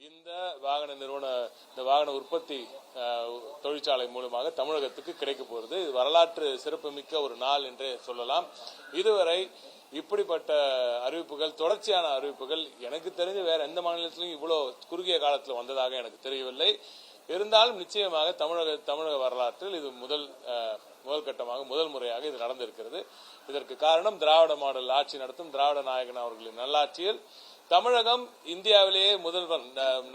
இந்த வாகன உற்பத்தி தொழிற்சாலை மூலமாக தமிழகத்துக்கு கிடைக்க போகிறது. இது வரலாற்று சிறப்புமிக்க ஒரு நாள் என்றே சொல்லலாம். இதுவரை இப்படிப்பட்ட அறிவிப்புகள், தொடர்ச்சியான அறிவிப்புகள் எனக்கு தெரிஞ்சு வேற எந்த மாநிலத்திலும் இவ்வளவு குறுகிய காலத்தில் வந்ததாக எனக்கு தெரியவில்லை. இருந்தாலும் நிச்சயமாக தமிழக வரலாற்றில் இது முதல் கட்டமாக முதல் முறையாக இது நடந்திருக்கிறது. இதற்கு காரணம் திராவிட மாடல் ஆட்சி நடத்தும் திராவிட நாயகன் அவர்களின் நல்லாட்சியில் தமிழகம் இந்தியாவிலேயே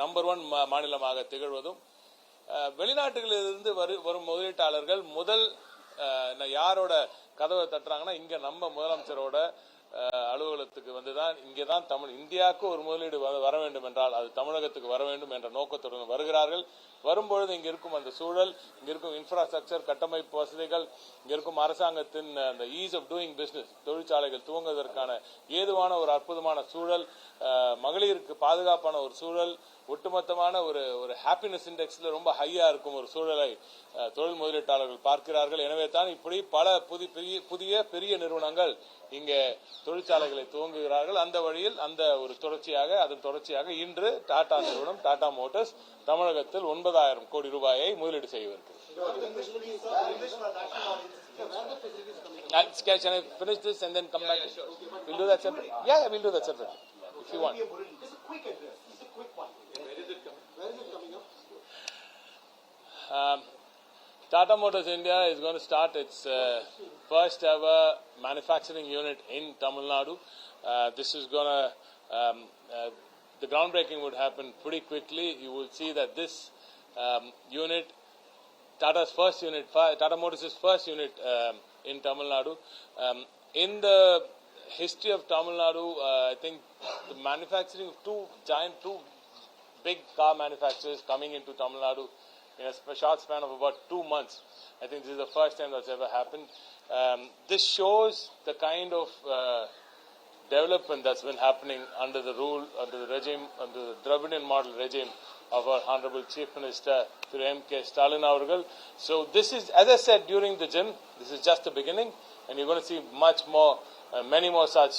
நம்பர் 1 மாநிலமாக திகழ்வதும், வெளிநாட்டுகளிலிருந்து வரும் முதலீட்டாளர்கள் யாரோட கதவை தட்டுறாங்கன்னா இங்க நம்ம முதலமைச்சரோட அலுவலகத்துக்கு வந்துதான் இங்கேதான் இந்தியாவுக்கு ஒரு முதலீடு வர வேண்டும் என்றால் அது தமிழகத்துக்கு வர வேண்டும் என்ற நோக்கத்துடன் வருகிறார்கள். வரும்பொழுது இங்க இருக்கும் அந்த சூழல், இங்க இருக்கும் இன்ஃப்ராஸ்ட்ரக்சர், கட்டமைப்பு வசதிகள், இங்க இருக்கும் அரசாங்கத்தின் அந்த ஈஸ் ஆஃப் டூயிங் பிசினஸ், தொழிற்சாலைகள் துவங்குவதற்கான ஏதுவான ஒரு அற்புதமான சூழல், மகளிருக்கு பாதுகாப்பான ஒரு சூழல், ஒட்டுமொத்தமான ஒரு ஹாப்பினஸ் இண்டெக்ஸ்ல ரொம்ப ஹையா இருக்கும் ஒரு சூழலை தொழில் முதலீட்டாளர்கள் பார்க்கிறார்கள். எனவே தான் இப்படி பல புதிய பெரிய நிறுவனங்கள் இங்கே தொழிற்சாலைகளை துவங்குகிறார்கள். அந்த வழியில் அதன் தொடர்ச்சியாக இன்று டாடா நிறுவனம், டாடா மோட்டார்ஸ் தமிழகத்தில் 9,000 கோடி ரூபாயை முதலீடு செய்வதற்கு. Can I finish this and then come back? We'll do that separately. Yeah, we'll do that separately if you want. Just a quick address. Just a quick one. Where is it coming up? Tata Motors India is going to start its first ever manufacturing unit in Tamil Nadu. This is going to, the groundbreaking would happen pretty quickly. You will see that this unit, Tata Motors' first unit in Tamil Nadu. In the history of Tamil Nadu, I think the manufacturing of two big car manufacturers coming into Tamil Nadu in a short span of about 2 months. I think this is the first time that's ever happened. This shows the kind of development that's been happening under the regime, under the Dravidian model regime of our Honorable Chief Minister Thru M.K. Stalin avargal. So this is, as I said during the gym, this is just the beginning, and you're going to see much more, many more such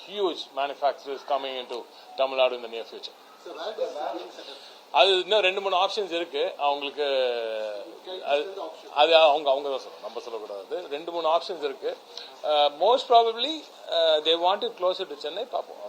huge manufacturers coming into Tamil Nadu in the near future. அது இன்னும் 2-3 options இருக்கு அவங்களுக்கு. அது அவங்க தான் சொல்லணும், நம்ம சொல்லக்கூடாது. 2-3 ஆப்ஷன்ஸ் இருக்கு. Most probably they want it closer to Chennai. பார்ப்போம்.